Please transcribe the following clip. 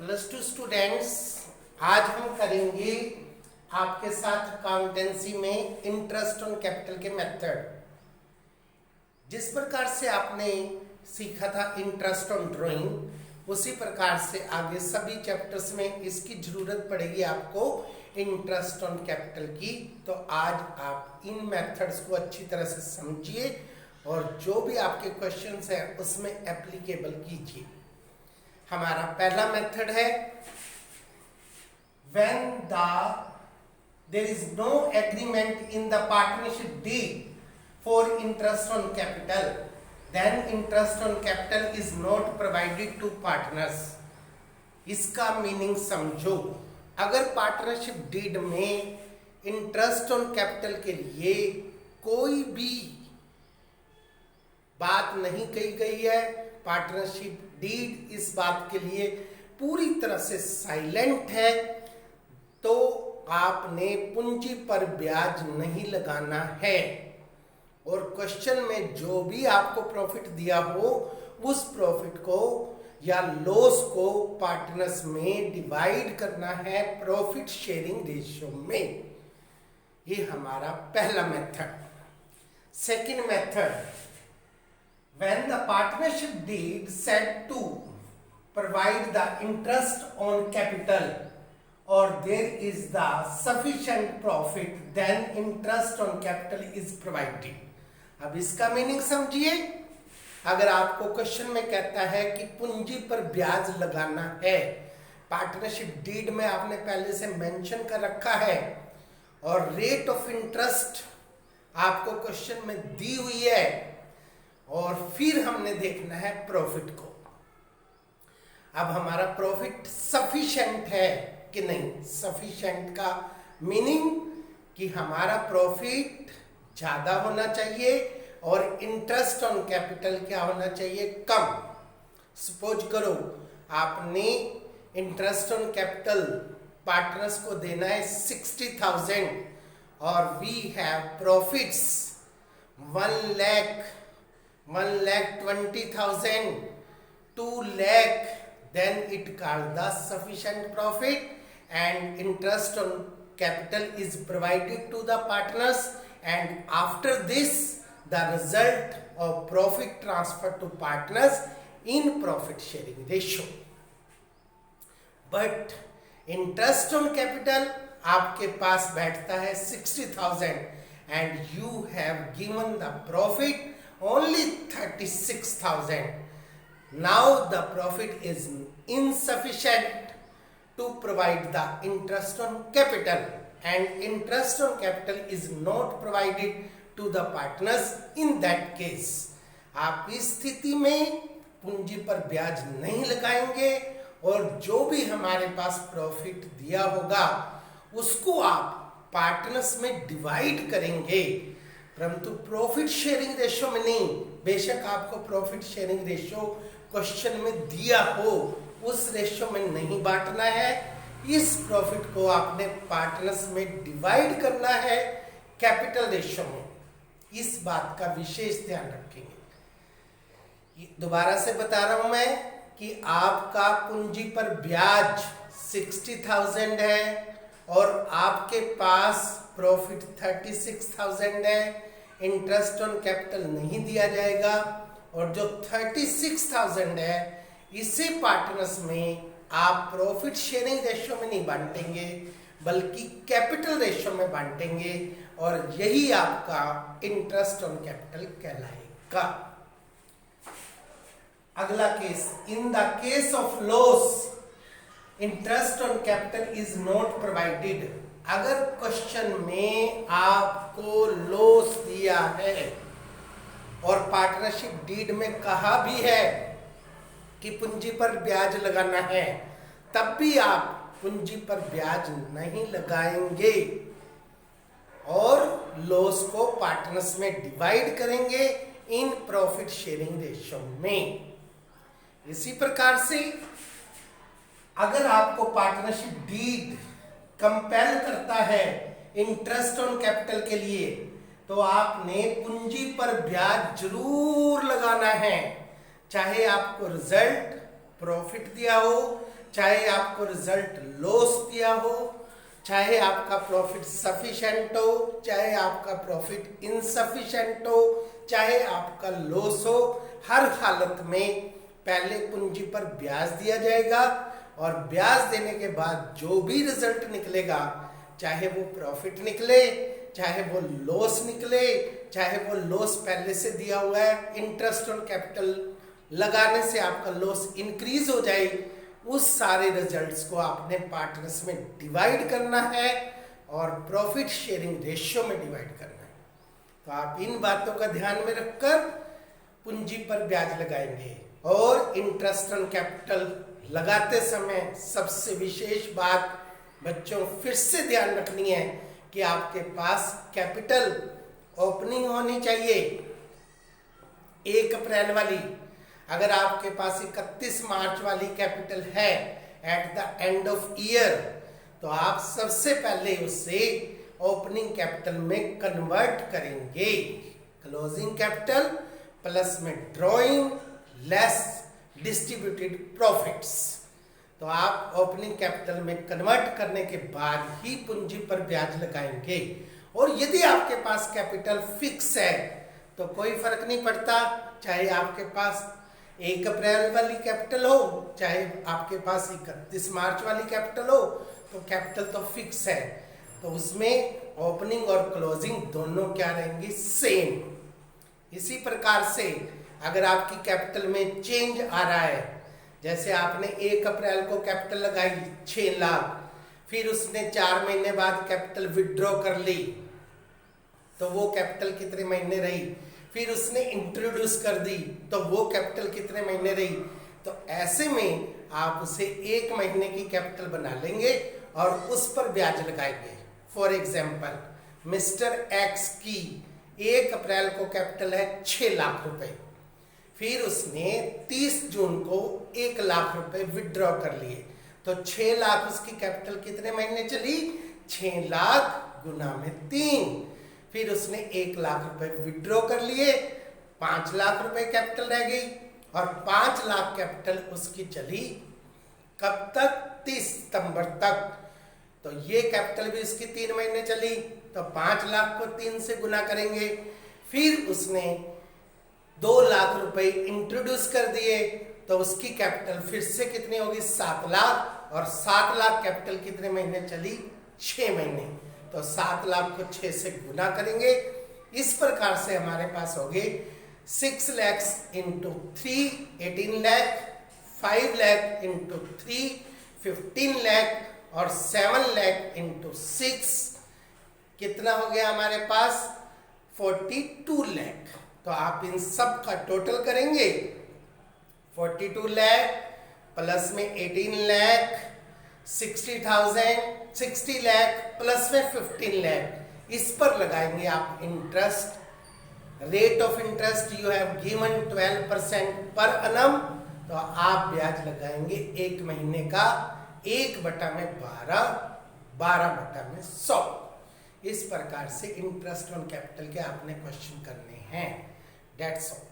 Plus two students, आज हम करेंगे आपके साथ अकाउंटेंसी में इंटरेस्ट ऑन कैपिटल के मेथड। जिस प्रकार से आपने सीखा था इंटरेस्ट ऑन ड्राइंग, उसी प्रकार से आगे सभी चैप्टर्स में इसकी जरूरत पड़ेगी आपको इंटरेस्ट ऑन कैपिटल की। तो आज आप इन मेथड्स को अच्छी तरह से समझिए और जो भी आपके क्वेश्चंस हैं उसमें एप्लीकेबल कीजिए। हमारा पहला मेथड है when there is no agreement in the partnership deed for interest on capital, then interest on capital is not provided to partners। इसका मीनिंग समझो। अगर पार्टनरशिप डीड में इंटरेस्ट ऑन कैपिटल के लिए कोई भी बात नहीं कही गई है, पार्टनरशिप डीड इस बात के लिए पूरी तरह से साइलेंट है, तो आपने पूंजी पर ब्याज नहीं लगाना है और क्वेश्चन में जो भी आपको प्रॉफिट दिया हो उस प्रॉफिट को या लॉस को पार्टनर्स में डिवाइड करना है प्रॉफिट शेयरिंग रेशियो में। ये हमारा पहला method. Second method, when the partnership deed said to provide the interest on capital or there is the sufficient profit, then interest on capital is provided। अब इसका meaning समझिए। अगर आपको क्वेश्चन में कहता है कि पूंजी पर ब्याज लगाना है, पार्टनरशिप डीड में आपने पहले से मेंशन कर रखा है और रेट ऑफ इंटरेस्ट आपको क्वेश्चन में दी हुई है और फिर हमने देखना है प्रॉफिट को। अब हमारा प्रॉफिट सफिशिएंट है कि नहीं। सफिशिएंट का मीनिंग कि हमारा प्रॉफिट ज्यादा होना चाहिए और इंटरेस्ट ऑन कैपिटल क्या होना चाहिए, कम। सपोज करो आपने इंटरेस्ट ऑन कैपिटल पार्टनर्स को देना है 60,000 और we have profits 1,20,000, 2 lakh, then it called the sufficient profit and interest on capital is provided to the partners, and after this the result of profit transferred to partners in profit sharing ratio। but interest on capital आपके पास बैठता है 60,000 and you have given the profit only 36,000। now the profit is insufficient to provide the interest on capital and interest on capital is not provided to the partners। in that case आप इस स्थिति में पूंजी पर ब्याज नहीं लगाएंगे और जो भी हमारे पास प्रॉफिट दिया होगा उसको आप पार्टनर्स में डिवाइड करेंगे, परंतु प्रॉफिट शेयरिंग रेशियो में नहीं। बेशक आपको प्रॉफिट शेयरिंग रेशियो क्वेश्चन में दिया हो, उस रेशियो में नहीं बांटना है। इस प्रॉफिट को आपने पार्टनर्स में डिवाइड करना है कैपिटल रेशियो में। इस बात का विशेष ध्यान रखेंगे। दोबारा से बता रहा हूं मैं कि आपका पूंजी पर ब्याज 60,000 है और आपके पास प्रॉफिट 36,000 है। इंटरेस्ट ऑन कैपिटल नहीं दिया जाएगा और जो 36,000 है इसे पार्टनर्स में आप प्रॉफिट शेयरिंग रेशियो में नहीं बांटेंगे बल्कि कैपिटल रेशियो में बांटेंगे और यही आपका इंटरेस्ट ऑन कैपिटल कहलाएगा। अगला case, in the case of loss interest on capital is not provided. अगर क्वेश्चन में आपको लॉस दिया है और पार्टनरशिप डीड में कहा भी है कि पूंजी पर ब्याज लगाना है, तब भी आप पूंजी पर ब्याज नहीं लगाएंगे और लॉस को पार्टनर्स में डिवाइड करेंगे इन प्रॉफिट शेयरिंग रेशियो में। इसी प्रकार से अगर आपको पार्टनरशिप डीड कंपेल करता है इंटरेस्ट ऑन कैपिटल के लिए, तो आपने पूंजी पर ब्याज जरूर लगाना है, चाहे आपको रिजल्ट प्रॉफिट दिया हो चाहे आपको रिजल्ट लॉस दिया हो, चाहे आपका प्रॉफिट सफिशिएंट हो, चाहे आपका प्रॉफिट इनसफिशिएंट हो, चाहे आपका लॉस हो, हर हालत में पहले पूंजी पर ब्याज दिया जाएगा और ब्याज देने के बाद जो भी रिजल्ट निकलेगा, चाहे वो प्रॉफिट निकले, चाहे वो लॉस निकले, चाहे वो लॉस पहले से दिया हुआ है, इंटरेस्ट ऑन कैपिटल लगाने से आपका लॉस इंक्रीज हो जाए, उस सारे रिजल्ट्स को आपने पार्टनर्स में डिवाइड करना है और प्रॉफिट शेयरिंग रेशियो में डिवाइड करना है। तो आप इन बातों का ध्यान में रखकर पूंजी पर ब्याज लगाएंगे। और इंटरेस्ट ऑन कैपिटल लगाते समय सबसे विशेष बात बच्चों फिर से ध्यान रखनी है कि आपके पास कैपिटल ओपनिंग होनी चाहिए 1 अप्रैल वाली। अगर आपके पास 31 मार्च वाली कैपिटल है at the end of year, तो आप सबसे पहले उसे ओपनिंग कैपिटल में कन्वर्ट करेंगे। क्लोजिंग कैपिटल प्लस में ड्रॉइंग लेस डिस्ट्रीब्यूटेड प्रॉफिट्स। तो आप ओपनिंग कैपिटल में कन्वर्ट करने के बाद ही पूंजी पर ब्याज लगाएंगे। और यदि आपके पास कैपिटल फिक्स है तो कोई फर्क नहीं पड़ता, चाहे आपके पास 1 अप्रैल वाली कैपिटल हो, चाहे आपके पास 31 मार्च वाली कैपिटल हो, तो कैपिटल तो फिक्स है, तो उसमें ओपनिंग और क्लोजिंग दोनों क्या रहेंगी, सेम। इसी प्रकार से अगर आपकी कैपिटल में चेंज आ रहा है, जैसे आपने 1 अप्रैल को कैपिटल लगाई 6 लाख, फिर उसने 4 महीने बाद कैपिटल विड्रॉ कर ली, तो वो कैपिटल कितने महीने रही, फिर उसने इंट्रोड्यूस कर दी तो वो कैपिटल कितने महीने रही। तो ऐसे में आप उसे 1 महीने की कैपिटल बना लेंगे और उस पर ब्याज लगाएंगे। फॉर एग्जाम्पल मिस्टर एक्स की 1 अप्रैल को कैपिटल है 6 लाख रुपए, फिर उसने 30 जून को 1 लाख रुपए विड्रॉ कर लिए, तो 6 लाख उसकी कैपिटल कितने महीने चली, 6 लाख गुना में 3, फिर उसने 1 लाख रुपए विड्रॉ कर लिए, 5 लाख रुपए कैपिटल रह गई और 5 लाख कैपिटल उसकी चली कब तक, 30 सितंबर तक। तो ये कैपिटल भी उसकी 3 महीने चली, तो 5 लाख को 3 से गुना करेंगे, फिर उसने 2 लाख रुपए इंट्रोड्यूस कर दिए, तो उसकी कैपिटल फिर से कितनी होगी, 7 लाख, और 7 लाख कैपिटल कितने महीने चली, 6 महीने, तो 7 लाख को 6 से गुना करेंगे। इस प्रकार से हमारे पास हो गए 6 लैक्स इंटू 3 18 लाख, 5 लाख इंटू 3 15 लाख और 7 लाख इंटू 6 कितना हो गया हमारे पास, 42 लाख। तो आप इन सब का टोटल करेंगे, 42 लाख प्लस में 18 लाख 60 लाख प्लस में 15 लाख, इस पर लगाएंगे आप interest. Rate of interest you have given 12% पर annum, तो आप ब्याज लगाएंगे 1 महीने का 1/12, 12/100। इस प्रकार से इंटरेस्ट ऑन कैपिटल के आपने क्वेश्चन करने हैं। That's all.